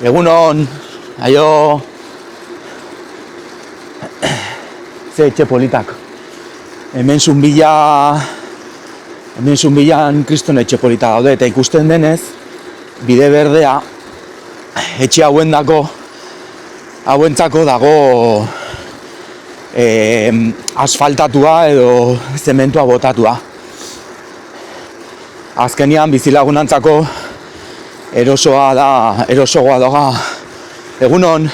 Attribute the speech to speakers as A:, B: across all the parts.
A: Egunon, aio, ze etxe politak. Hemen zunbilan kriston etxe polita daude, eta ikusten denez, bide berdea, etxe hauentzako dago asfaltatua edo zementua botatua. Azkenian bizilagunantzako erosoa daga, egunon,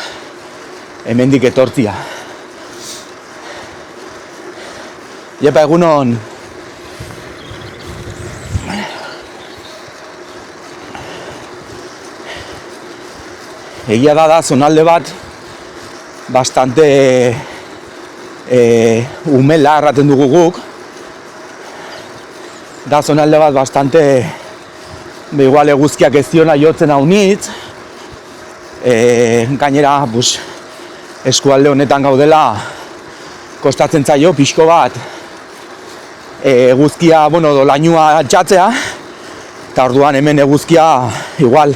A: hemendik etortzia. Jepa, egunon. Egia da zonalde bat bastante umela erraten dugu guk. Da zonalde bat bastante igual eguzkiak ez diona jotzen haunitz. Gainera, eskualde honetan gaudela kostatzen zaio pixko bat eguzkia, dolainua txatzea, eta orduan hemen eguzkia igual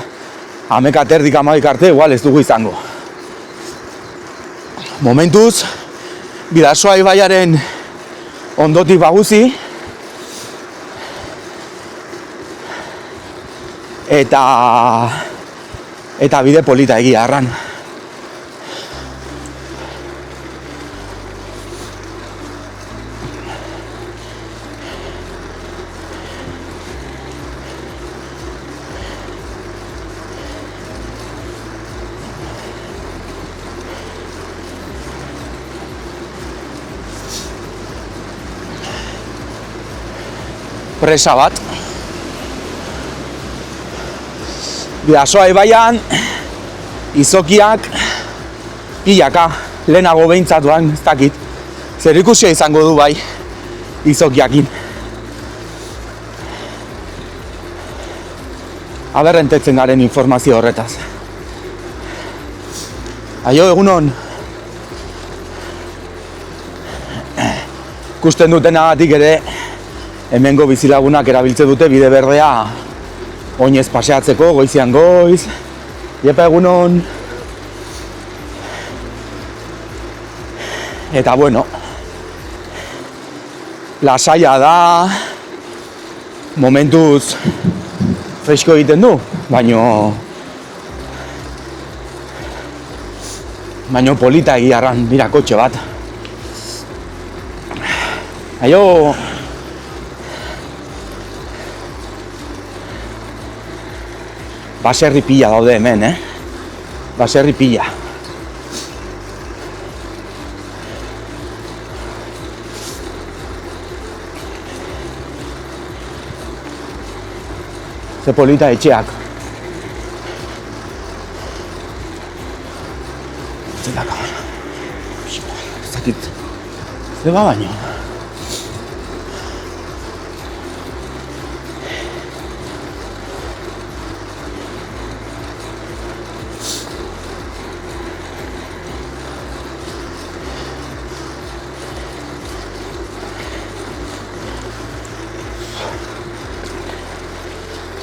A: 11:30 arte igual ez dugu izango. Momentuz, Bidasoa ibaiaren ondotik baguzi, eta bide polita egia arran. Presa bat. Bidasoa ibaian izokiak pilaka, lehenago behintzatuan, ez dakit. Zer ikusia izango du bai izokiakin. Aberrentetzen garen informazio horretaz. Aio, egunon. Ikusten dutenagatik ere, hemengo bizilagunak erabiltzen dute bide berdea oinez paseatzeko, goizian goiz. Jepa, egunon. Eta lasaia da, momentuz fresko egiten du, baino polita egiarran, mira, kotxe bat. Aio. Baserri pila daude hemen, Baserri pila. Ze polita etxeak. Zelaka. Zakit. Zeba baino.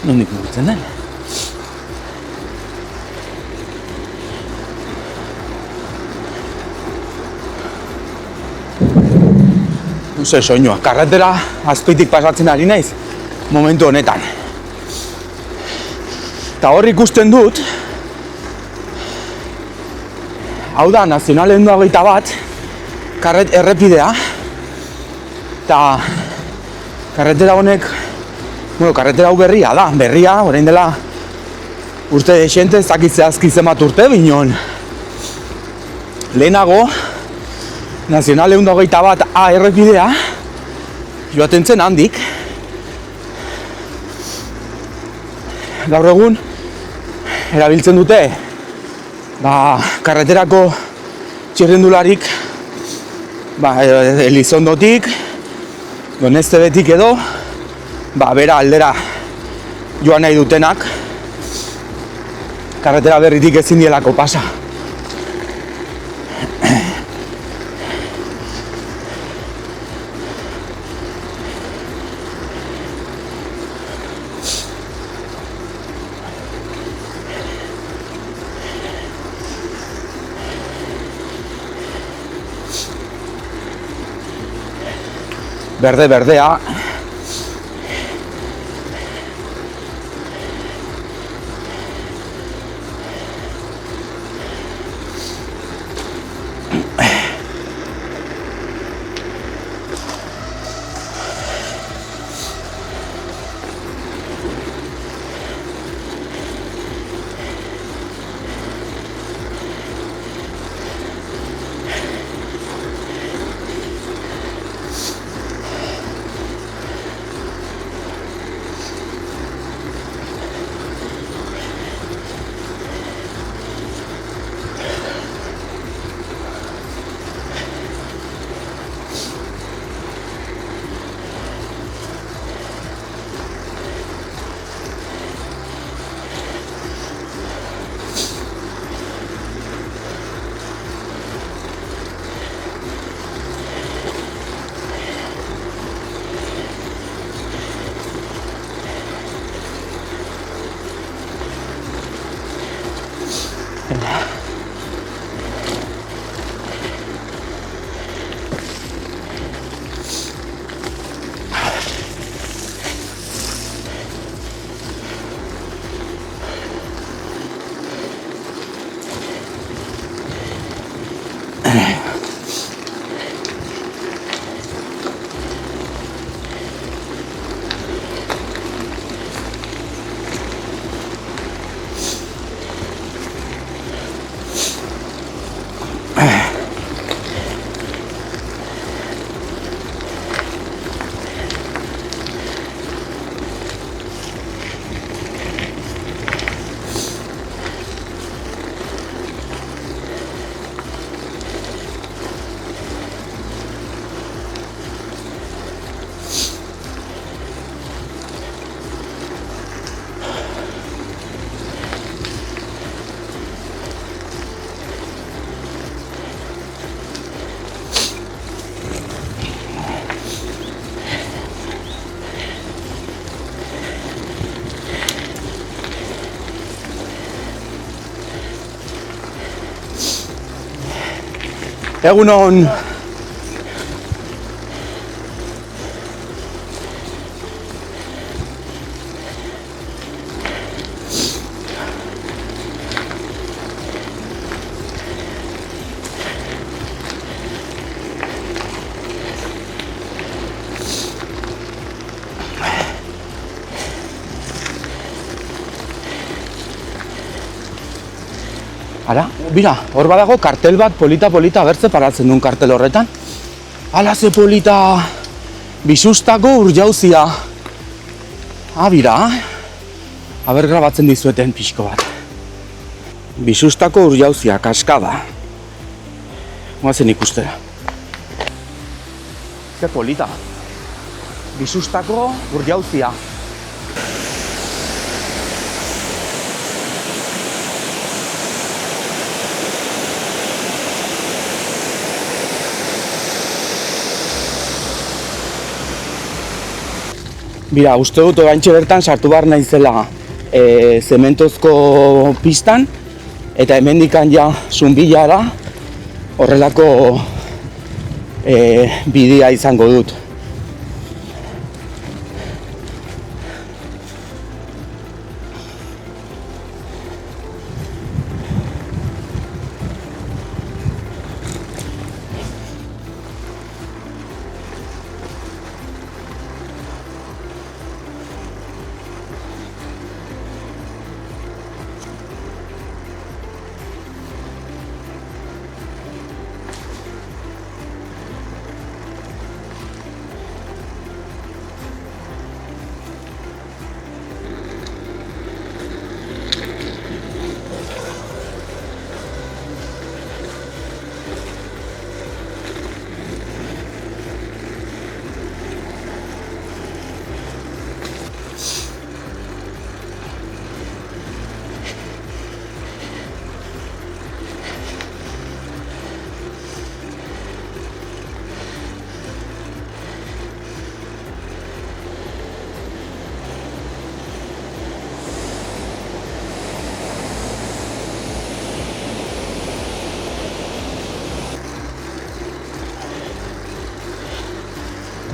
A: Nondik mugitzen den? Soinua, karretera azpitik pasatzen ari naiz momentu honetan. Eta hor ikusten dut, hau da Nazional 121 errepidea, eta karretera honek, karretera hau berria da, orain dela urte desente, ez dakit zehazki zenbat urte, binon. Lehenago, Nazional 121A errepidea, joaten zen handik. Gaur egun, erabiltzen dute, karreterako txirrindularik, Elizondotik, Doneztebetik edo, bera aldera joan nahi dutenak, karretera berritik ezin dielako pasa. berdea. Egunon. Hala, bira, hor badago kartel bat polita bertze paratzen duen kartel horretan. Hala ze polita, Bisustako urjauzia. Bira, haber grabatzen dizueten pixko bat. Bisustako urjauzia, kaskada. Goazen ikustera. Ze polita. Bisustako urjauzia. Bira, uste dut oraintxe bertan sartu behar naizela zementozko pistan eta hemendikan ja Zunbillara horrelako bidea izango dut.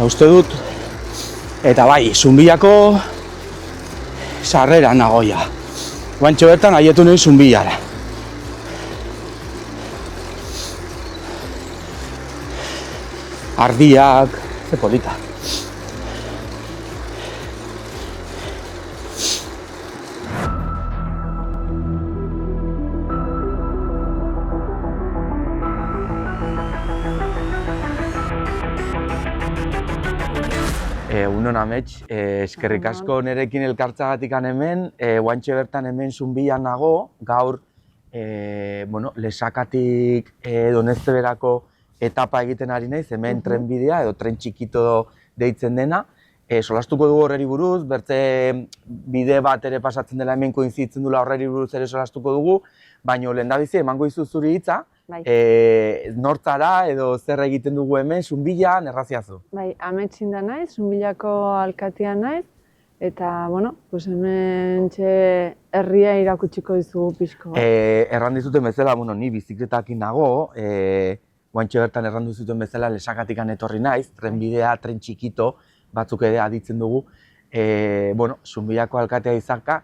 A: uste dut, eta bai, Zunbillako sarrera nagoia. Guantxo bertan haietu nahi Zunbillara. Ardiak, ze polita. Unon amets, eskerrik asko nerekin elkartzagatik hemen, guantxe bertan hemen Zunbillan nago, gaur Lesakatik Donezteberako etapa egiten ari naiz, hemen trenbidea edo tren txikito deitzen dena. Solastuko dugu horreri buruz, bertze bide bat ere pasatzen dela hemen koinzitzen dula horreri buruz ere solastuko dugu, baina lehendabizi emango dizu zuri hitza, nortzara edo zer egiten dugu hemen, Zunbillan, erraziazu.
B: Bai, ametsin da naiz, Zunbillako alkatea naiz, eta, hemen herria irakutsiko dizugu pixko.
A: Erran dizuten bezala, ni bizikletakin nago, guantxe bertan erran dizuten bezala Lesakatikan etorri naiz, trenbidea, tren txikito, batzuk ere aditzen dugu. Zunbillako alkatea izaka,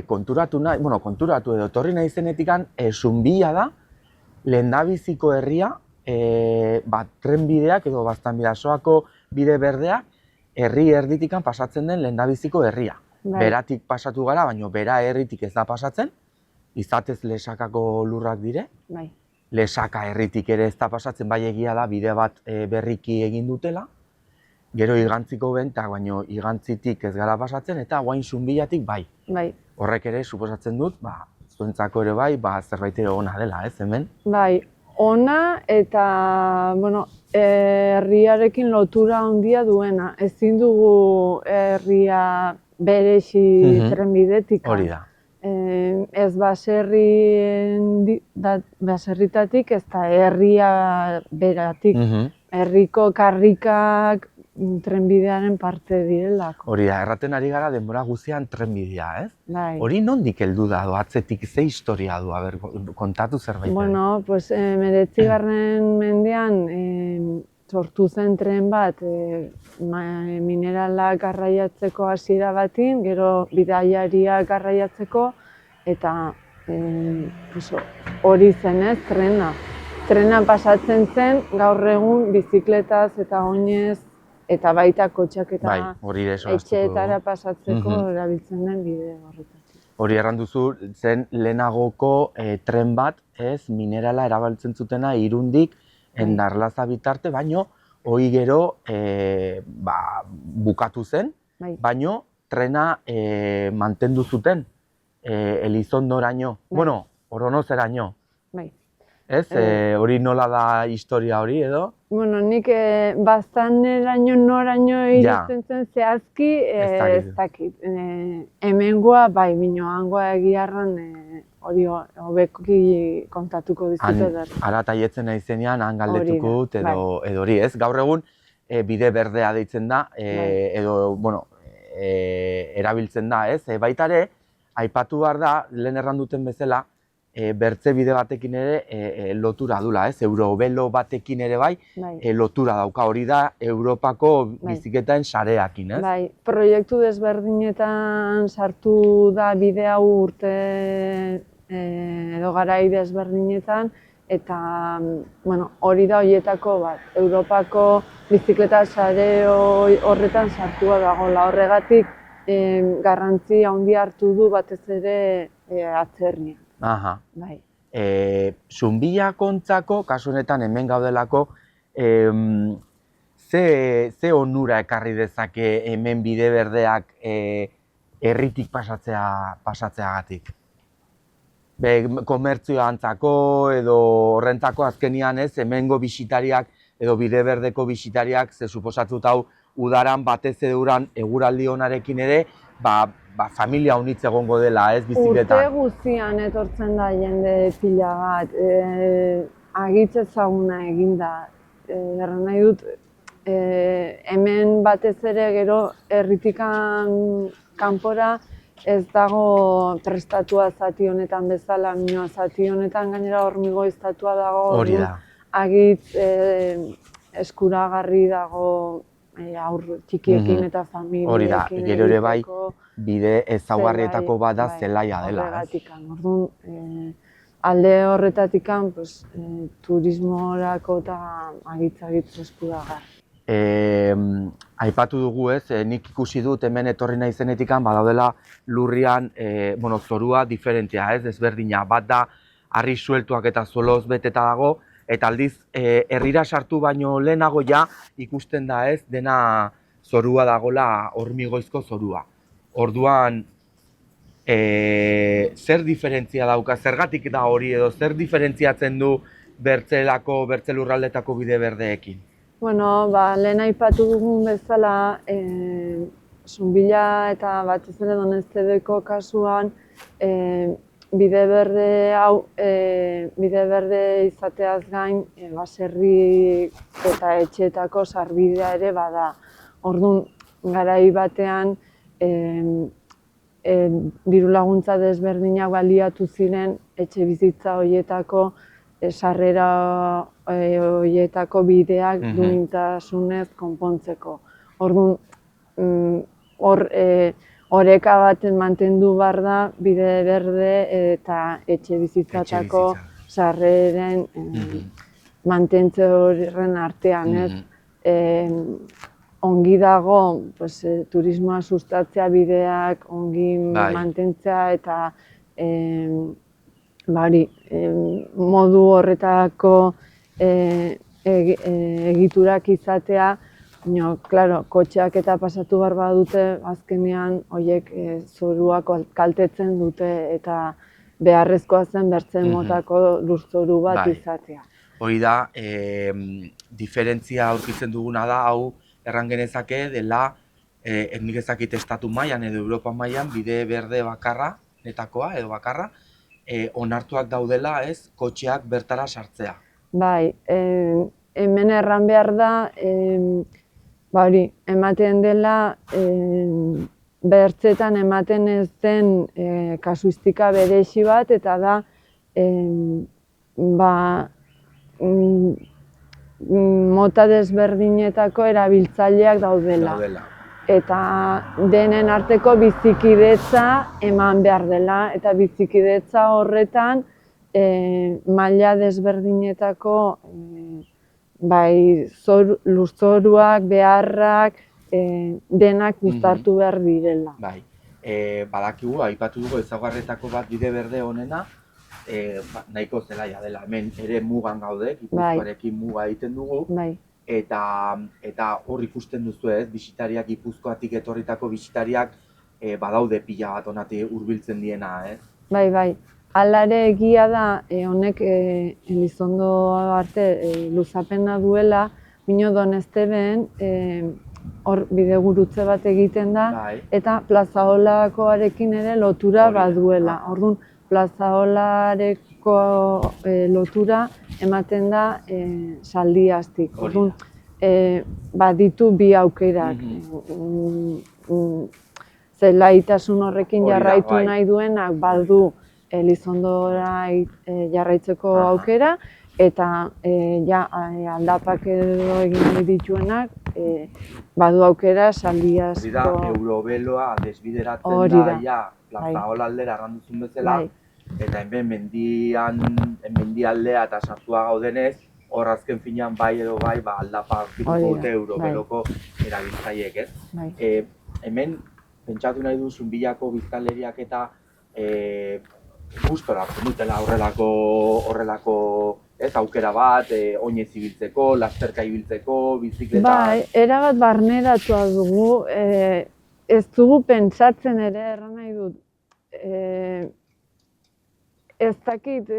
A: konturatu edo etorri nahizenetikan, Zunbilla da, lehendabiziko herria, trenbideak edo Baztanbidasoako bide berdeak herri erditikan pasatzen den lehendabiziko herria. Beratik pasatu gara, baina bera herritik ez da pasatzen, izatez Lesakako lurrak dire. Lesaka herritik ere ez da pasatzen, bai egia da bide bat berriki egin dutela. Gero Igantziko bentak, baina Igantzitik ez gara pasatzen, eta guain Zunbillatik bai. Horrek ere, suposatzen dut, zuentzako ere bai, zerbait ere ona dela, ez hemen?
B: Bai, ona eta, herriarekin lotura handia duena. Ezin dugu herria berezi trenbidetik.
A: Hori da.
B: Ez baserritatik, ez da herria beratik. Herriko karrikak trenbidearen parte direlako.
A: Hori da, erraten ari gara denbora guztian trenbidea, ez?
B: Bai.
A: Hori nondik heldu da, atzetik, ze historia du, kontatu zerbait?
B: 19. mendean sortu zen tren bat mineralak garraiatzeko hasiera batin, gero bidaiariak garraiatzeko, eta hori zen ez, trena. Trena pasatzen zen, gaur egun bizikletaz eta oinez, eta baita kotxak eta etxeetara pasatzeko erabiltzen den bide horretatik.
A: Hori erran duzu, zen lehenagoko tren bat, ez, minerala erabiltzen zutena Irundik Endarlaza bitarte, baino hori gero bukatu zen, baino trena mantendu zuten Elizondoraino, Oronozeraino. Ez, hori nola da historia hori edo?
B: Nik Baztaneraino noraino iristen zen zehazki ez dakit. Hemengoa, bai, hangoa egiarran hori hobeki kontatuko dizute.
A: Ara taietzen naizenean, han galdetuko dut edo hori ez. Gaur egun bide berdea deitzen da, edo, erabiltzen da ez. Baita ere, aipatu behar da, lehen erran duten bezala, bertze bide batekin ere lotura dula, ez? Eurovelo batekin ere bai, lotura dauka, hori da Europako bizikletaen sareakin, ez?
B: Bai, proiektu desberdinetan sartu da bide hau urte edo garai desberdinetan, eta hori da horietako bat, Europako bizikleta sare horretan sartua dagoela, horregatik garrantzi handia hartu du batez ere atzerrian.
A: Zunbillakontzako, kasu honetan hemen gaudelako, ze onura ekarri dezake hemen bide berdeak herritik pasatzeagatik? Komertzioa antzako edo horrentzako azkenian ez, hemengo bisitariak edo bide berdeko bisitariak, ze suposatut hau udaran batez eduran eguraldi onarekin ere, familia unitz egongo dela, ez, bizikletan.
B: Urte guztian etortzen da jende pila bat, agitz ezaguna eginda. Erran nahi dut, hemen batez ere gero herritikan kanpora ez dago prestatua zati honetan bezala, zati honetan gainera hormigo iztatua dago.
A: Hori da.
B: Agitz eskuragarri dago aur txikiekin eta
A: Hori da,
B: familiekin
A: gero ere bai,
B: egiteko
A: bide ezaugarrietako bat da
B: bai,
A: zelaia dela, ez?
B: horregatikan. Orduan, alde horretatikan, pues, turismorako eta agitz eskuragarri.
A: Aipatu dugu ez, nik ikusi dut hemen etorri naizenetikan badaudela lurrian zorua diferentea, ez, desberdina. Bat da, harri sueltuak eta zoloz beteta dago, eta aldiz, herrira sartu baino lehenago ja ikusten da ez, dena zorua dagola hormigoizko zorua. Orduan, zer diferentzia dauka, zergatik da hori edo, zer diferentziatzen du bertze lurraldetako bide berdeekin?
B: Bueno, lehen aipatu dugun bezala, Zunbila eta batez ere Doneztebeko kasuan, bide berde hau, bide berde izateaz gain, baserri eta etxeetako sarbidea ere bada. Orduan, garai batean, diru laguntza desberdinak baliatu ziren etxe bizitza horietako sarrera horietako bideak duintasunez konpontzeko. Orduan, oreka baten mantendu behar da bide berde eta etxe bizitzatako sarreren mantentze horren artean, ez? Ongi dago turismoa sustatzea bideak, ongi mantentzea eta modu horretako egiturak izatea, baina, kotxeak eta pasatu behar badute, azkenean horiek zorua kaltetzen dute eta beharrezkoa zen bertzen motako lurzoru bat izatea.
A: Hori da, diferentzia aurkitzen duguna da, hau erran genezake dela, nik ezakit estatu mailan edo Europa mailan bide berde bakarra, netakoa edo bakarra, onartuak daudela ez kotxeak bertara sartzea.
B: Bai, hemen erran behar da, ematen dela, bertzetan ematen ez den kasuistika berezi bat, eta da, mota desberdinetako erabiltzaileak daudela. Eta denen arteko bizikidetza eman behar dela, eta bizikidetza horretan maila desberdinetako lurzoruak, beharrak, denak uztartu behar direla.
A: Bai, badakigu, aipatu dugu ezaugarrietako bat bide berde honena, nahiko zelaia dela, hemen ere mugan gaude, Gipuzkoarekin muga egiten dugu, eta hor ikusten duzu ez, bisitariak, Gipuzkoatik etorritako bisitariak badaude pila bat honatik hurbiltzen diena, ez?
B: Bai, hala ere egia da, honek Elizondo arte luzapena duela, bino Donezteben hor bidegurutze bat egiten da, eta Plazaolakoarekin ere lotura baduela. Orduan, Plazaolareko lotura ematen da Saldiastik. Orduan, baditu bi aukerak. Zelaitasun horrekin jarraitu nahi duenak badu Elizondora jarraitzeko aukera, eta aldapak edo egin nahi dituenak badu aukera Saldiasko...
A: Hori da, Eurobeloa desbideratzen da, Plazaola aldera arranduzun bezala, eta hemen mendialdea eta sartua gaudenez, hor azken finean bai edo bai aldapa aurkituko dute Eurobeloko erabiltzaileek, ez? Hemen, pentsatu nahi du Zunbilako biztanleriak eta gustora hartzen dutela horrelako aukera bat, oinez ibiltzeko, lasterka ibiltzeko, bizikleta...
B: Bai, erabat barneratua dugu, ez dugu pentsatzen ere, erran nahi dut, ez dakit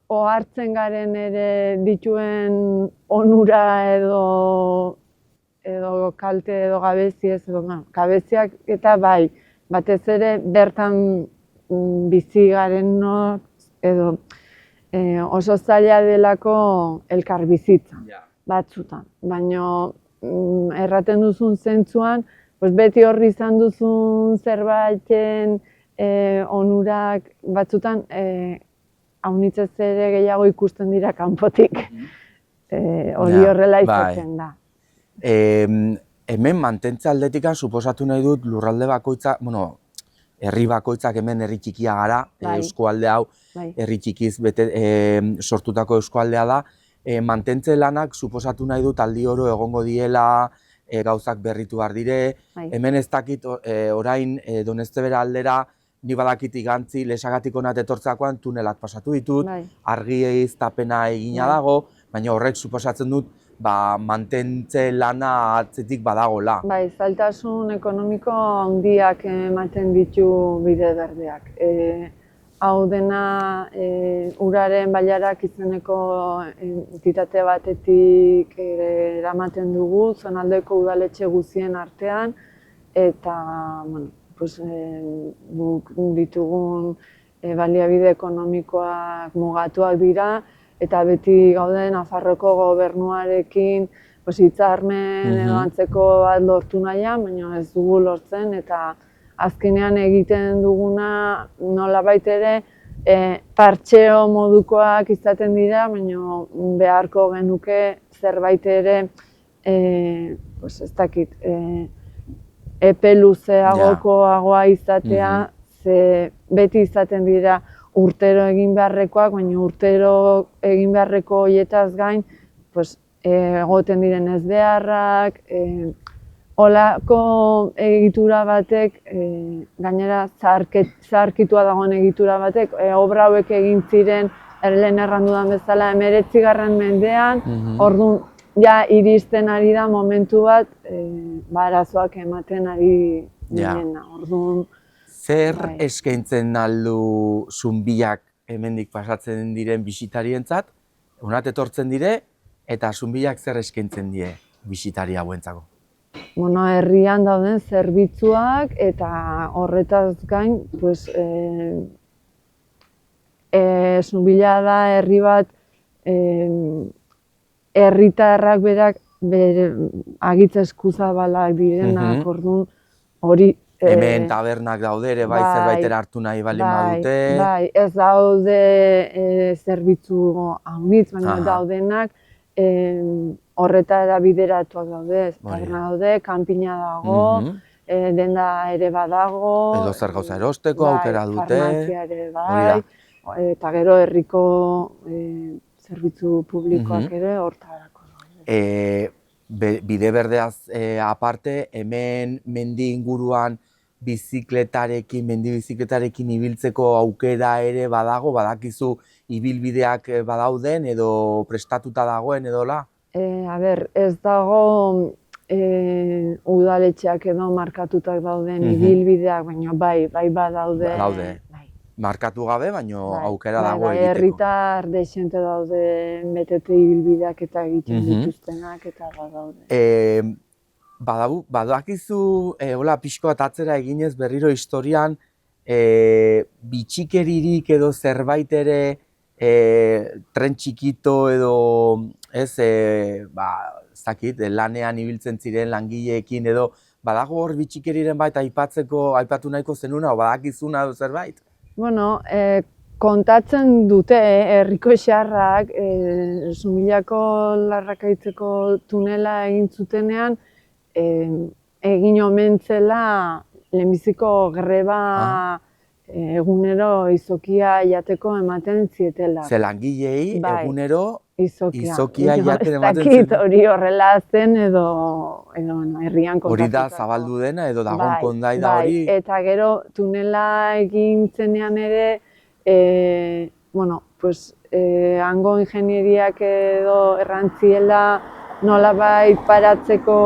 B: ohartzen garen ere dituen onura edo kalte edo gabezi ez, gabeziak eta bai, batez ere bertan bizi garenok edo oso zaila delako elkar bizitza batzutan, baina erraten duzun zentzuan, beti horri izan duzun zerbaiten onurak batzutan haunitzez ere gehiago ikusten dira kanpotik. Hori horrela izaten da.
A: Hemen mantentze aldetikan suposatu nahi dut lurralde bakoitza, herri bakoitzak hemen herri txikia gara, eskualde hau herri txikiz sortutako eskualdea da, mantentze lanak suposatu nahi dut aldi oro egongo diela, gauzak berritu behar dire, hemen ez dakit orain Doneztebera aldera, ni badakit igantzi Lesagatik hona etortzakoan tunelak pasatu ditut, argi iztapena egina dago, baina horrek suposatzen dut mantentze lana atzetik badagola.
B: Bai, zailtasun ekonomiko handiak ematen ditu bide berdeak. Hau dena uraren bailarak izeneko entitate batetik eramaten dugu, zonaldeko udaletxe guztien artean, eta guk ditugun baliabide ekonomikoak mugatuak dira, eta beti gauden Nafarroako gobernuarekin hitzarmen edo antzeko bat lortu nahian, baina ez dugu lortzen, eta azkenean egiten duguna nolabait ere partxeo modukoak izaten dira, baina beharko genuke zerbait ere, ez dakit, epe luzeagokoagoa izatea, ze beti izaten dira urtero egin beharrekoak, baina urtero egin beharreko horietaz gain, egoten diren ezbeharrak, holako egitura batek, gainera zaharkitua dagoen egitura batek, obra hauek egin ziren, lehen errandudan bezala, 19. mendean, orduan, ja iristen ari da momentu bat, arazoak ematen ari direna, orduan.
A: Zer eskaintzen aldu Zunbilak hemendik pasatzen diren bisitarientzat, honat etortzen dire, eta Zunbilak zer eskaintzen die bisitari hauentzako?
B: Herrian dauden zerbitzuak eta horretaz gain, Zunbila da herri bat herritarrak berak agitz eskuzabalak direnak, orduan hori.
A: Hemen tabernak daude ere, bai zerbaitera hartu nahi baldin badute.
B: Bai, ez daude zerbitzu haunitz, baina daudenak horretara bideratuak daude, taberna daude, kanpina dago, denda ere badago.
A: Edo zer gauza erosteko aukera dute.
B: Farmazia ere bai, eta gero herriko zerbitzu publikoak ere hortarako daude.
A: Bide berdeaz aparte, hemen mendi inguruan mendi bizikletarekin ibiltzeko aukera ere badago, badakizu ibilbideak badauden edo prestatuta dagoen edola?
B: Ez dago udaletxeak edo markatutak dauden ibilbideak, baina bai badaude.
A: Badaude. Markatu gabe, baina aukera dago egiteko.
B: Herritar dexente daude betete ibilbideak eta egiten dituztenak eta badaude.
A: Badakizu, pixko bat atzera eginez berriro historian, bitxikeririk edo zerbait ere tren txikito edo lanean ibiltzen ziren langileekin edo badago hor bitxikeriren bait aipatu nahiko zenuna, o badakizuna edo zerbait?
B: Kontatzen dute herriko xarrak, Zunbilako Larrakaitzeko tunela egin zutenean, egin omen zela lehenbiziko greba egunero izokia jateko ematen zietela.
A: Ze langileei egunero izokia jaten ematen
B: zen. Ez dakit hori horrela zen edo herrian kontatutako.
A: Hori da zabaldu dena edo dagoen kondai da hori.
B: Eta gero tunela egin zenean ere, hango ingenieriak edo errantziela nolabait paratzeko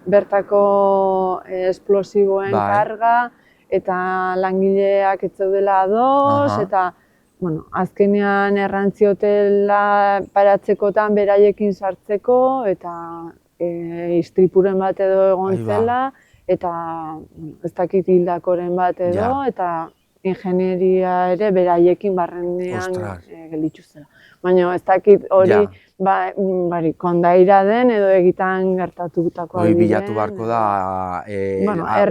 B: bertako esplosiboen karga, eta langileak ez zeudela ados, eta azkenean errantzi hotela paratzekotan beraiekin sartzeko, eta istripuren bat edo egon zela, eta ez dakit hildakoren bat edo, eta ingenieria ere beraiekin barrenean gelditu zela. Baina ez dakit hori kondaira den edo egitan gertatutakoa diren.
A: Hori bilatu beharko da,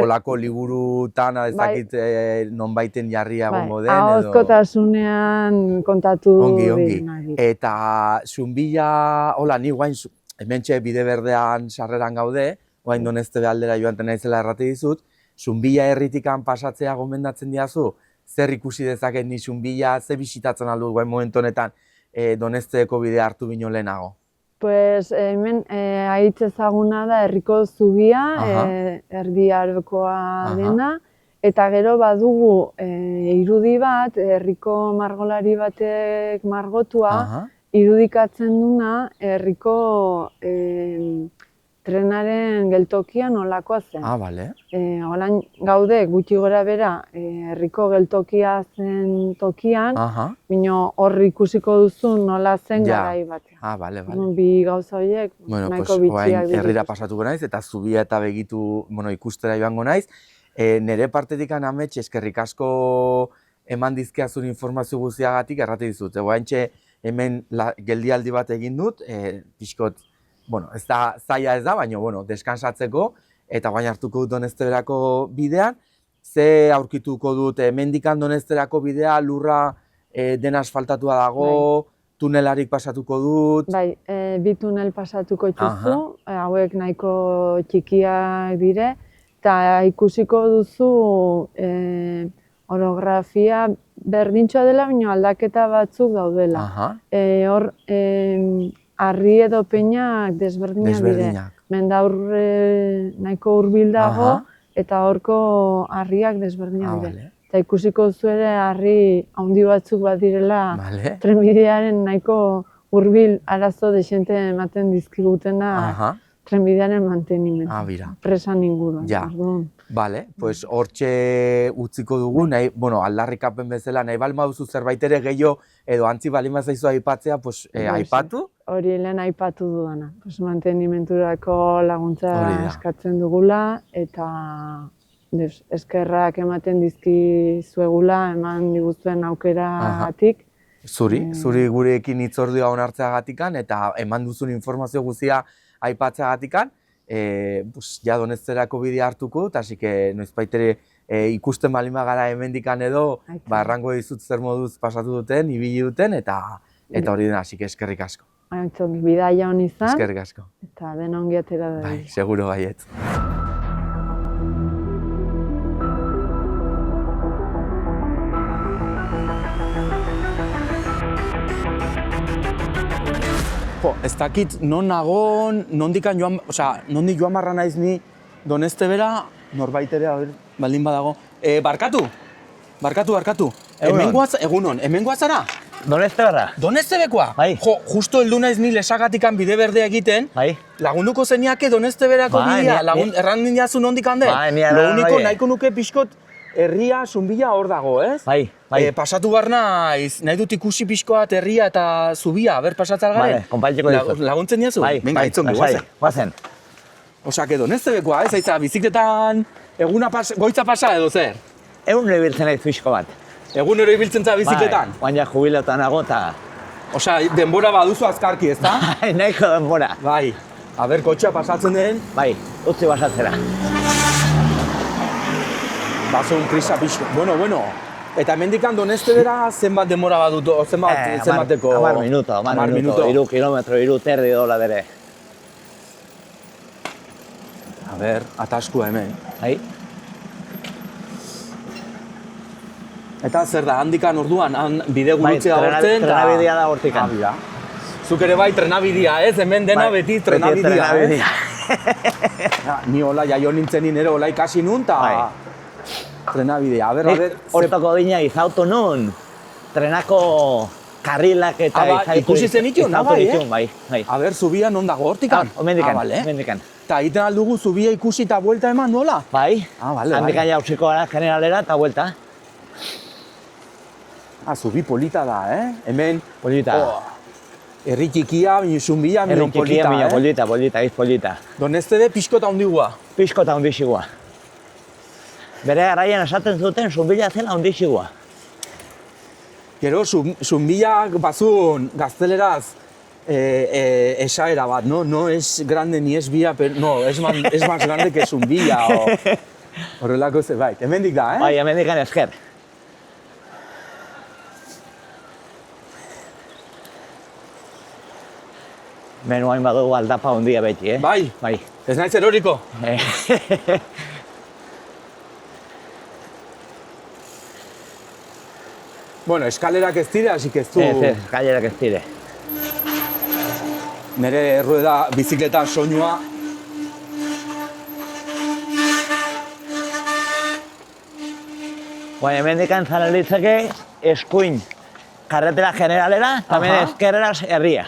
A: olako liburutan ez dakit nonbaiten jarria egongo den.
B: Ahozkotasunean kontatu
A: ongi. Eta Zunbila, ni guain hementxe bide berdean sarreran gaude, orain Doneztebe aldera joanten naizela errate dizut, Zunbilla herritikan pasatzea gomendatzen diazu, zer ikusi dezaket ni Zunbilla, ze bisitatzen aldu guain momentu honetan Doneztebeko bidea hartu bino lehenago?
B: Pues hemen haitz ezaguna da herriko zubia, erdi arokoa dena, eta gero badugu irudi bat, herriko margolari batek margotua, irudikatzen duna herriko trenaren geltokian nolakoa zen.
A: Bale.
B: Olain gaude gutxi gora bera herriko geltokia zen tokian, bino hor ikusiko duzu nola zen garai batean.
A: Bale.
B: Bi gauza horiek nahiko bitxiak dira.
A: Herrira pasatuko naiz eta zubia eta begitu ikustera joango naiz. Nere partetik amets eskerrik asko eman dizkiazun informazio guztiagatik errate dizut. Oraintxe hemen geldialdi bat egin dut, pixkot, ez da zaila ez da, baina deskansatzeko, eta baina hartuko dut Donezteberako bidean. Ze aurkituko dut, hemendikan Donezteberako bidea lurra dena asfaltatua dago, tunelarik pasatuko dut.
B: Bai, bi tunel pasatuko txuzu, hauek nahiko txikiak dire, eta ikusiko duzu orografia berdintxoa dela, baina aldaketa batzuk daudela. Hor, harri edo peinak desberdinak dire. Mendaur nahiko hurbil dago, eta horko harriak desberdinak dire. Eta ikusiko duzu ere harri handi batzuk bat direla, trenbidearen nahiko hurbil arazo desente ematen dizkigutena trenbidearen mantenimendu. Presan inguruan.
A: Bale, pues hortxe utziko dugu, aldarrikapen bezala, nahi balma duzu zerbait ere gehiago edo antzi balin bazaizu aipatzea, aipatu?
B: Hori lehen aipatu dudana. Mantenimenturako laguntza eskatzen dugula eta eskerrak ematen dizkizuegula, eman diguzuen aukeragatik.
A: Zuri gurekin hitzordua onartzeagatikan eta eman duzun informazio guztia aipatzeagatikan. Ja Donezterako bidea hartuko, eta hasi noizbait ere ikusten balin bagara hemendikan edo, errango dizut zer moduz pasatu duten, ibili duten, eta hori dena, hasi eskerrik asko.
B: Bidaia hon izan,
A: eskerrik asko.
B: Eta dena ongi atera da.
A: Bai, seguro baiet. Ez dakit non nagon, nondik joan barra naiz ni Doneztebera, norbait ere, baldin badago. Barkatu. Egunon, hemen guazara?
C: Doneztebera.
A: Doneztebekoa?
C: Bai.
A: Justo heldu naiz ni lesagatikan bide berdea egiten.
C: Bai.
A: Lagunduko zeniake Donezteberako bidea, errandin jazu nondik handen?
C: Bai, ni ara
A: nahiko nuke pixkot herria, Zunbilla hor dago, ez?
C: Bai.
A: Pasatu bar nahi dut ikusi pixkoat herria eta zubia, pasatzal garen?
C: Bale, konpaileko dizut.
A: Laguntzen diazu?
C: Bai,
A: itzongi,
C: guazen.
A: Osak edo, Doneztebekoa, ez? Aitza, bizikletan goitza pasa edo zer?
C: Egun ibiltzen naiz pixko bat.
A: Egunero ibiltzen za bizikletan?
C: Bai, baina jubiletan nago eta...
A: Osa, denbora baduzu azkarki, ez da?
C: Bai, nahiko denbora.
A: Bai, kotxea pasatzen den?
C: Bai, utzi pasatzera.
A: Bazun prisa pixko. Bueno. Eta hemendikan Doneztebera zenbat denbora badut, zenbateko?
C: 10 minuto, 3 kilometro, 3 terdi dola bere.
A: Ataskua hemen.
C: Bai.
A: Eta zer da, handikan orduan, bide gurutzea hortzen?
C: Trenabidea da hortikan.
A: Zuk ere bai trenabidea, ez? Hemen dena beti trenabidea, ez? Ni hola jaio nintzenin ere hola ikasi nun, eta trenabidea.
C: Hortoko dina izautu nun, trenako karrilak eta
A: ikusi zenitun,
C: bai.
A: Zubia non dago hortikan?
C: Hemendikan.
A: Eta egiten aldugu zubia ikusi eta buelta eman nola?
C: Bai, handikan jauziko gara generalera eta buelta.
A: Zubi polita da, Hemen...
C: Polita.
A: Herri txikia, Zunbilla, polita,
C: Herri txikia, polita.
A: Doneztebe pixkota hundigua.
C: Pixkota hundixigua. Bere garaian esaten zuten Zunbilla zela hundixigua.
A: Gero, Zunbilla bazun gazteleraz esaera bat, no? No es grande ni es vía, pero no, es más grande que Zunbilla. Horrelako zerbait. Hemendik da,
C: Bai, hemendikan esker. Menuain badugu aldapa handia beti,
A: Bai,
C: Bai.
A: ez naiz eroriko. Bueno, eskalerak ez dira, asik ez du...
C: Ez, gailerak ez dire.
A: Nere rueda bizikleta soinua.
C: Baina hemendikan zara litzake eskuin karretera generalera, tamen
A: Aha.
C: ezkerreraz herria.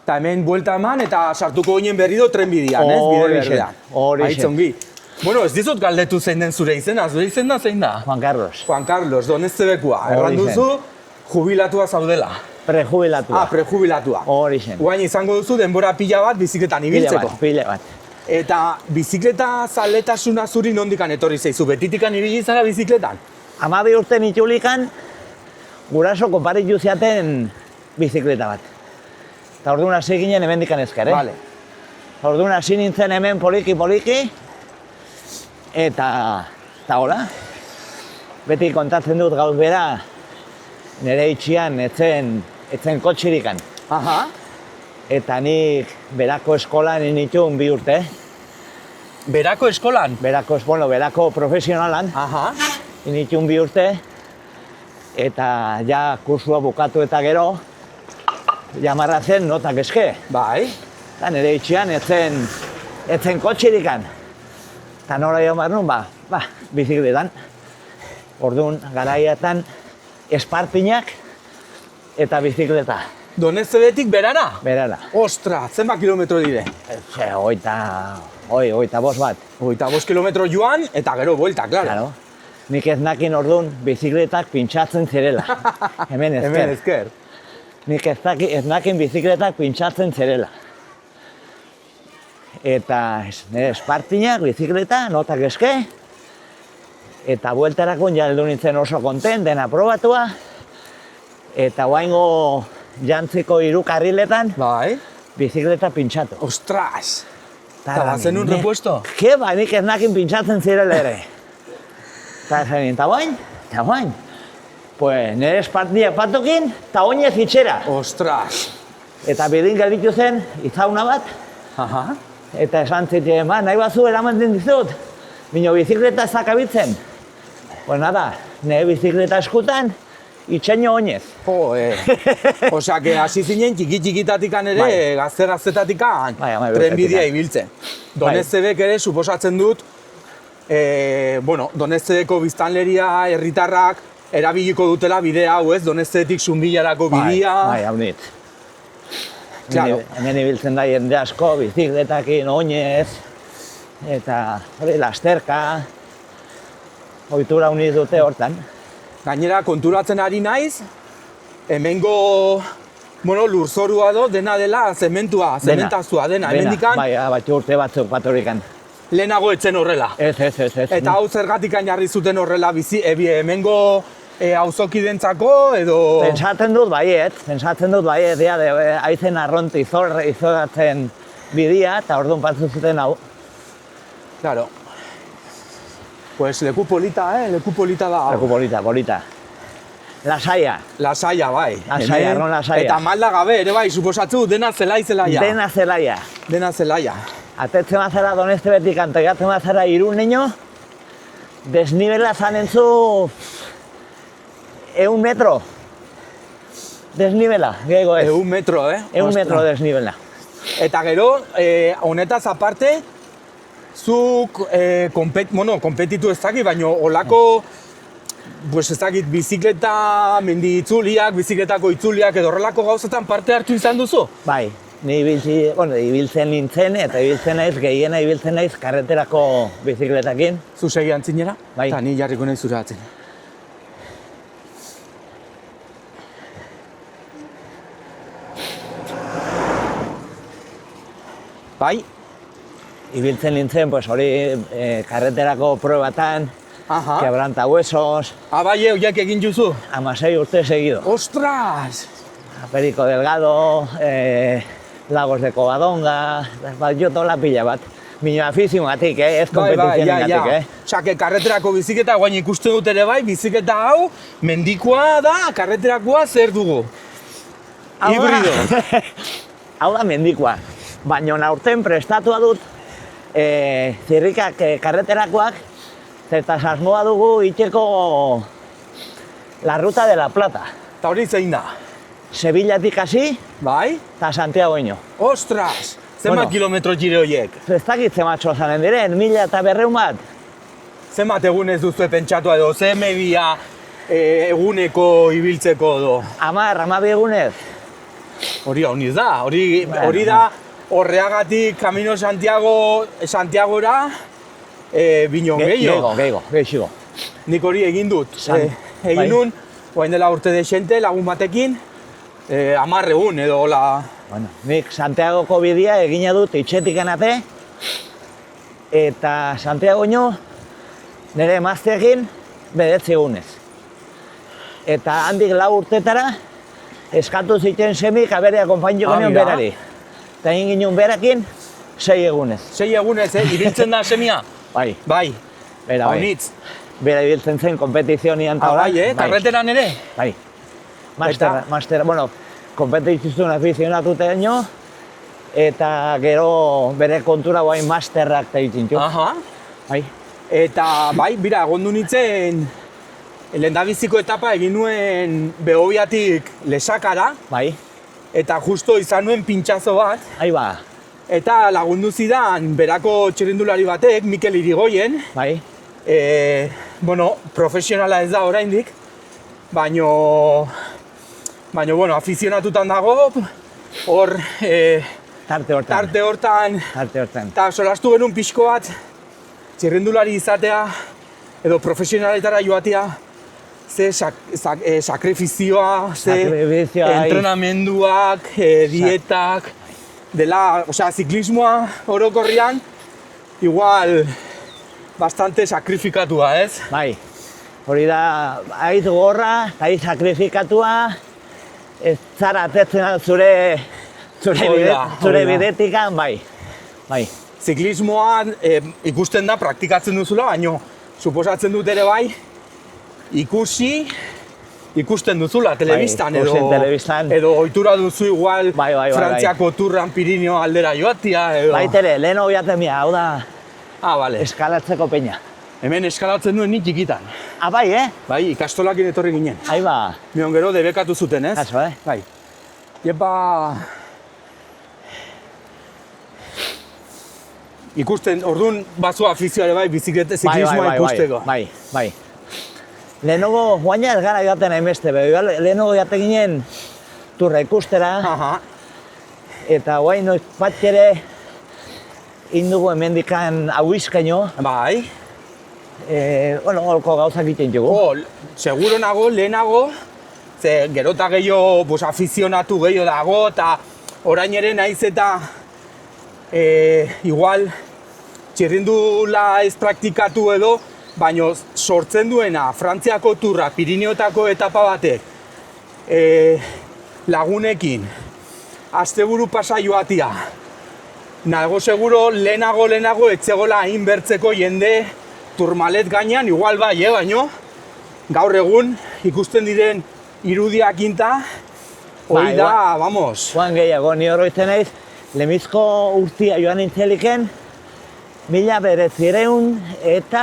A: Eta hemen buelta eman eta sartuko ginen berriro trenbidean, ez? Bide
C: Horixe,
A: berdean.
C: horixe.
A: Aitzongi. Bueno, ez dizut galdetu zein den zure izena, zure izena zein da?
C: Juan Carlos,
A: Juan Carlos, Doneztebekua. Erran
C: Horixe.
A: duzu, jubilatua zaudela.
C: prejubilatua.
A: Prejubilatua.
C: Hori zen.
A: Guain izango duzu denbora pila bat bizikletan ibiltzeko.
C: Pile bat.
A: Eta bizikleta zaletasuna zuri nondikan etorri zaizu? Betitikan ibili zara bizikletan?
C: 12 urte nitulikan, guraso konparitu ziaten bizikleta bat. Eta orduan hasi ginen hemendikan ezker,
A: Vale.
C: Orduan hasi nintzen hemen poliki, eta hola. Beti kontatzen dut gauz bera, nire itxian etzen kotxirikan.
A: Aha.
C: Eta nik berako eskolan nituen 2 urte.
A: Berako eskolan?
C: Berako profesionalan.
A: Aha.
C: Nituen 2 urte. Eta ja kursua bukatu eta gero, jamarra zen notak eske.
A: Bai.
C: Eta nire itxian etzen kotxirikan. Eta nora joan behar nun, bizikletan. Orduan, garaiatan, espartinak eta bizikleta.
A: Doneztebetik berara?
C: Berara.
A: Ostra, zenbat kilometro dire?
C: Hogeita bost bat.
A: 25 kilometro joan eta gero buelta, klaro.
C: Claro. Nik ez nakin orduan bizikletak pintxatzen zirela. Hemen ezker.
A: Hemen ezker.
C: Nik ez nakin bizikletak pintxatzen zirela. Eta nire espartinak, bizikleta, notak eske. Eta bueltarako ja heldu nintzen oso kontent, dena probatua. Eta guaingo jantziko 3 karriletan,
A: Bai.
C: bizikleta pintxatu.
A: Ostras!
C: Eta
A: Eta bazen un repuesto?
C: Ke ba, nik ez nakin pintxatzen zirela ere. Eta esan eta guain. Pues nire espartinak patokin, eta oinez itxera.
A: Ostras!
C: Eta bidin gelditu zen, izauna bat,
A: Aha.
C: eta esan zituen, nahi bazu eramaten dizut, bino bizikleta ez dakabitzen. Pues nada, nire bizikleta eskutan, itxeño oinez.
A: Osea, que hasi zinen txiki-txikitatikan ere,
C: Bai.
A: gazte-gaztetatikan,
C: Bai,
A: trenbidea
C: bai.
A: ibiltzen. Doneztebek ere suposatzen dut, Doneztebeko biztanleria, herritarrak, erabiliko dutela bide hau, ez? Doneztebetik Zunbilarako bidea.
C: Bai, hau nit.
A: Claro.
C: Hemen ibiltzen da jende asko, bizikletakin, oinez, eta hori lasterka, ohitura uniz dute hortan.
A: Gainera, konturatzen ari naiz, hemengo, lurzorua dena dela zementua, zementazua dena. Hemendikan,
C: Bai, bat urte batzuk patorikan.
A: lehenago etzen horrela.
C: Ez.
A: Eta hau zergatikan jarri zuten horrela hemengo auzokidentzako edo...
C: Pentsatzen dut baiet, haizen arront izoratzen bidia, eta orduan patzu zuten hau.
A: Claro. Pues leku polita, leku polita da.
C: Leku polita. Lasaia.
A: Lasaia, bai.
C: Lasaia,
A: Hemen-
C: arron lasaia.
A: Eta malda gabe, ere bai, suposatzu, dena zelaia.
C: Dena zelaia.
A: Dena zelaia.
C: Atetzen bazara Doneztebetik antoiatzen bazara Iruñeño, desnibela zanentzu 100 metro. Desnibela, gehiago ez.
A: 100 metro,
C: 100 metro desnibela.
A: Eta gero, honetaz aparte, zuk konpetitu ez dakit, baina olako, pues ez dakit, bizikleta, mendi itzuliak, bizikletako itzuliak edo horrelako gauzetan parte hartu izan duzu?
C: Bai, ni ibiltzen nintzen eta gehiena ibiltzen naiz karreterako bizikletakin.
A: Zu segi antzinera?
C: Bai.
A: Eta ni jarriko nahi zure atzen. Bai?
C: Ibiltzen nintzen, pues hori karreterako probatan,
A: Aha.
C: quebranta huesos,
A: Bai, oiak egin juzu?
C: 16 urte seguido.
A: Ostras!
C: Perico Delgado, Lagos de Covadonga, jo tola pila bat. Mino afizioatik, ez kompetizioengatik,
A: Osea, karreterako bizikleta, guain ikusten dut ere bai, bizikleta hau, mendikoa da, karreterakoa zer dugu?
C: Hau da.
A: Hibrido.
C: hau da mendikoa. Baina aurten prestatua dut zirrikak karreterakoak, eta asmoa dugu itxeko La Ruta de la Plata.
A: Eta hori zein da?
C: Sevillatik hasi
A: Bai?
C: eta Santiagoño.
A: Ostras! Zenbat kilometro gire horiek?
C: Ez dakit zematxo zanen diren, 1200 bat.
A: Zenbat egunez duzue pentsatua edo, ze media eguneko ibiltzeko edo?
C: 12 egunez.
A: Hori honiz da, hori
C: Bueno,
A: da Horreagatik Camino Santiagora binon gehiago.
C: Gehiago.
A: Nik hori egin dut.
C: Bai.
A: Egin nun, orain dela urte desente, lagun batekin, 10 egun edo hola.
C: Bueno, nik Santiagoko bidea egina dut itxetik enate, eta Santiagoño nire emazteekin 9 egunez. Eta handik 4 urtetara eskatu ziten semik abere akonpainiko nion
A: mira.
C: berari. Eta egin ginen berakin 6 egunez.
A: 6 egunez, ibiltzen da semia?
C: Bai,
A: Bai,
C: bera bai.
A: haunitz.
C: Bera ibiltzen zen kompetizionian eta
A: Bai, karreteran ere?
C: Bai. Master, bueno, kompetizizun afizionatutaino, eta gero bere kontura guain masterrak eta itxintxu.
A: Aha.
C: Bai.
A: Eta bai, bira, egondu nintzen, lehendabiziko etapa egin nuen Behobiatik Lesakara,
C: Bai.
A: eta justo izan nuen pintxazo bat,
C: Ahí ba.
A: eta lagundu zidan berako txirrindulari batek, Mikel Irigoyen,
C: Bai.
A: bueno, profesionala ez da oraindik, baino, bueno, afizionatutan dago, hor,
C: Tarte hortan.
A: tarte hortan,
C: Tarte hortan.
A: eta solastu genuen pixko bat, txirrindulari izatea, edo profesionaletara joatea, ze sakrifizioa, ze
C: Sakrifizioa,
A: entrenamenduak, dietak, dela, osea, ziklismoa orokorrian, igual, bastante sakrifikatua, ez?
C: Bai. Hori da, haiz gorra, haiz sakrifikatua, ez zara atetzen zure
A: Hori da.
C: bidetikan, bai. Bai.
A: Ziklismoan ikusten da praktikatzen duzula, baino suposatzen dut ere bai, ikusten duzula telebistan,
C: ikusten telebistan.
A: edo ohitura duzu igual
C: Bai.
A: Frantziako turran Pirineo aldera joatia, edo...
C: Baitere, leheno jaten mia, hau da
A: Ah, bale.
C: eskalatzeko peña.
A: Hemen eskalatzen duen nik txikitan.
C: Ah, bai,
A: Bai, ikastolakin etorri ginen.
C: Ahí ba.
A: Mion gero debekatu zuten, ez?
C: Kaso,
A: Bai. Jepa... Ikusten, orduan batzua afizioare bai, ziklismoa ikusteko.
C: Bai. Lehenago, guaina ez gara joaten hainbeste, lehenago joaten ginen turra ikustera,
A: Aha.
C: eta guain bat ere indugu hemendikan hauizkaino,
A: Bai.
C: holko gauzak egiten dugu.
A: Seguro nago, lehenago, ze gerota gehiago afizionatu gehiago dago, eta orain ere naiz eta igual txirrindula ez praktikatu edo, baino sortzen duena Frantziako turra, Pirineotako etapa batek, lagunekin, asteburu pasa joatia. Nago seguro lehenago etzegola hain bertzeko jende turmalet gainean, igual bai, baino gaur egun ikusten diren irudiak inta, hori da, vamos.
C: Juan gehiago, ni oroitzen naiz, lemizko urtia joan nintzeliken, 1900 eta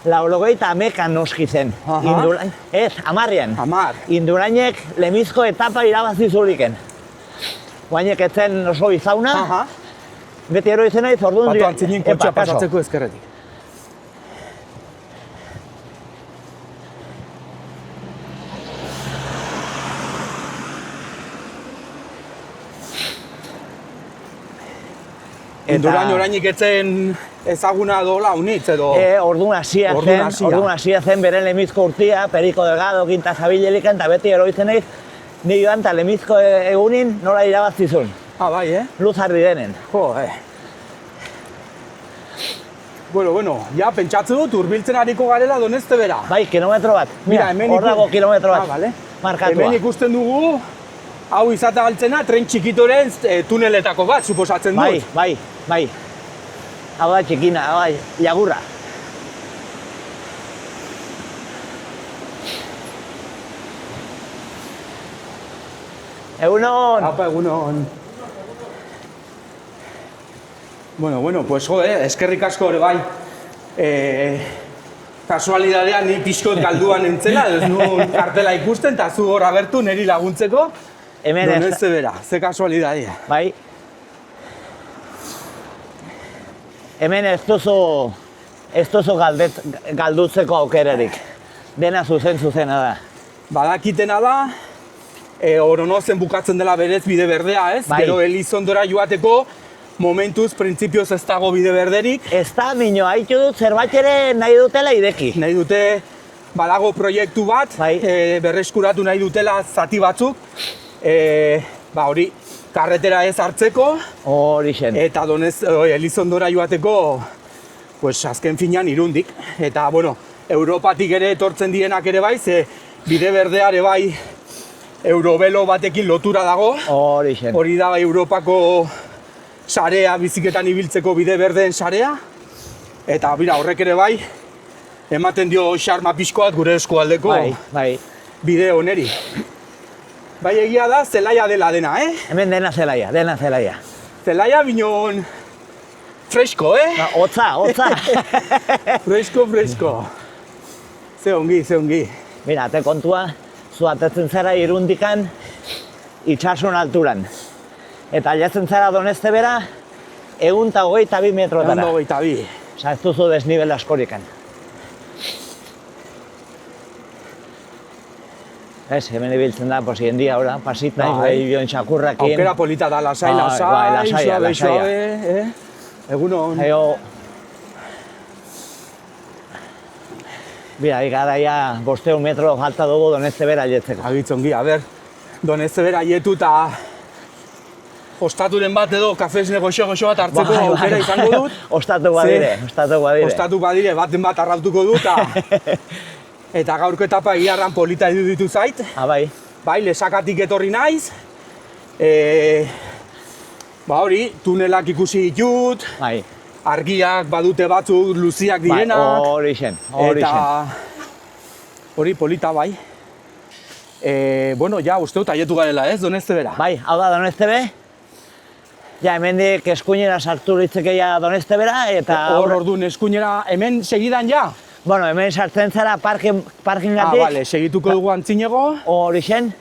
C: 89 noski zen.
A: Aha.
C: Ez, 10.
A: 10.
C: Indurainek lemizko etapa irabazi zuliken. Guainek etzen oso izauna,
A: Aha.
C: beti oroitzen naiz, orduan...
A: Batu antzinin kotxa pasatzeko ezkerretik. Indurain orainik etzen ezaguna dola unitz edo...
C: Orduan hasia zen beren lemizko urtia, Periko Delgado, Quinta Zabileliken, eta beti eroitzen naiz, ni joan eta lemizko egunin nola irabazizun.
A: Ah, bai,
C: Luzardi denen.
A: Jo, Bueno, ja, pentsatze dut, urbiltzen hariko garela Donezte bera.
C: Bai, kilometro bat. Mira, hor dago kilometro bat.
A: Vale.
C: Markatua.
A: Hemen ikusten dugu, hau izate galtzena, tren txikitoren tuneletako bat, suposatzen dut.
C: Bai. Hau da txikina, hau da jagurra. Egunon!
D: Apa, egunon. Bueno, pues eskerrik asko ere bai. Kasualidadea ni pixkot galduan entzela, ez nuen kartela ikusten, eta zu hor agertu niri laguntzeko.
C: Hemen
D: Donezte bera, ze kasualidadea.
C: Bai. Hemen ez duzu galdutzeko aukerarik. Dena zuzena da.
D: Badakitena da, Oronozen bukatzen dela berez bide berdea, ez?
C: Bai.
D: Gero Elizondora joateko, momentuz, printzipioz ez dago bide berderik.
C: Ez da, mino, haitu dut zerbait ere nahi dutela ideki.
D: Nahi dute, badago proiektu bat,
C: Bai.
D: berreskuratu nahi dutela zati batzuk. Hori, karretera ez hartzeko,
C: Horixen.
D: eta Elizondora joateko, pues, azken finean Irundik. Eta, bueno, Europatik ere etortzen dienak ere bai, ze bide berdea ere bai Eurobelo batekin lotura dago.
C: Horixen.
D: Hori da Europako sarea, biziketan ibiltzeko bide berdeen sarea. Eta, bira, horrek ere bai, ematen dio xarma pixkoat gure eskualdeko
C: Bai.
D: bide oneri. Bai, egia da, zelaia dela dena,
C: Hemen dena zelaia.
D: Zelaia binon fresko,
C: Hotza.
D: Fresko. Ze ongi.
C: Mira, te kontua, zu atetzen zara Irundikan itxasun alturan. Eta jatzen zara Donezte bera, 122 metrotara.
D: 122.
C: Osa, ez duzu desnibel askorikan. Ez, hemen ibiltzen da, pues, jendia, ora, pasit naiz,
D: Bai.
C: bion txakurrakin.
D: Aukera polita da, lasai,
C: Bai,
D: suabe, Egunon.
C: Eo... Bira, garaia 500 metro falta dugu Donezte bera jetzeko.
D: Agitzongi, a ber, Donezte bera jetu eta ostaturen bat edo kafesne goxo bat hartzeko aukera izango dut.
C: Ostatu badire.
D: Ostatu badire, baten bat arrautuko dut, eta gaurko etapa egiarran polita iruditu zait.
C: Bai.
D: Bai, Lesakatik etorri naiz. Hori, tunelak ikusi ditut,
C: Bai.
D: argiak badute batzuk luziak direnak.
C: Horixen.
D: Eta hori polita bai. Ja, uste dut aietu garela ez, Donezte bera.
C: Bai, hau da Donezte be. Ja, hemendik eskuinera sartu litzekeia Donezte bera, eta...
D: Hor orduan eskuinera, hemen segidan ja?
C: Bueno, hemen sartzen zara parkingatik.
D: Bale, segituko dugu antzinego.
C: Horixen.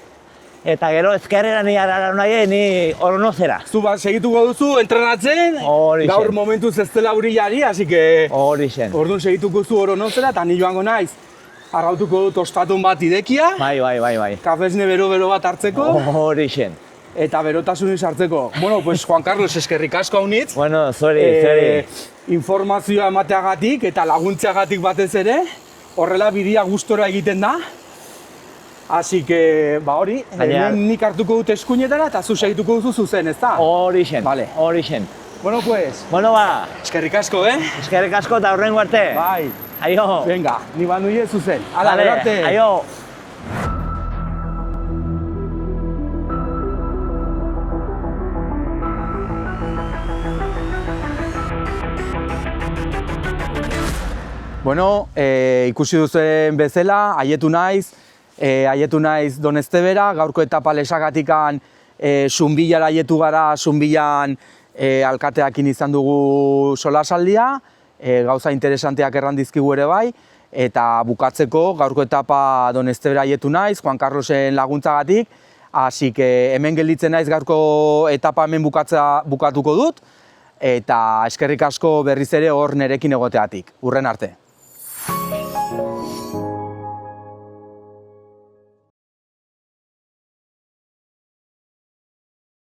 C: Eta gero ezkerrera ni arara ni Oronozera.
D: Zu bat segituko duzu entrenatzen,
C: Horixen.
D: gaur momentuz ez dela urillari, así que...
C: Horixen.
D: Orduan segituko zu Oronozera, eta ni joango naiz. Arrautuko dut ostatun bat idekia,
C: Bai.
D: kafesne bero bat hartzeko,
C: Horixen.
D: eta berotasunin sartzeko. Bueno, pues Juan Carlos, eskerrik asko haunitz.
C: Bueno, zori.
D: Informazioa emateagatik eta laguntzeagatik batez ere, horrela bidea gustora egiten da. Así que, hori, hemen nik hartuko dut eskuinetara eta zu segituko duzu zuzen, ezta?
C: Horixen.
D: Vale.
C: Horixen.
D: Bueno, pues,
C: Bueno, ba,
D: eskerrik asko,
C: eskerrik asko eta hurrengo arte.
D: Bai.
C: Aio.
D: Venga, ni banuie zuzen. Hala,
C: Vale,
D: gero arte.
C: aio.
D: Bueno, ikusi duzuen bezala, aietu naiz Donezte bera, gaurko etapa Lesakatikan Zunbillara aietu gara, Zunbillan alkateakin izan dugu solasaldia, gauza interesanteak errandizkigu ere bai, eta bukatzeko gaurko etapa Donezte bera aietu naiz, Juan Carlosen laguntzagatik, hasi que hemen gelditzen naiz gaurko etapa hemen bukatuko dut, eta eskerrik asko berriz ere hor nerekin egoteatik. Hurren arte.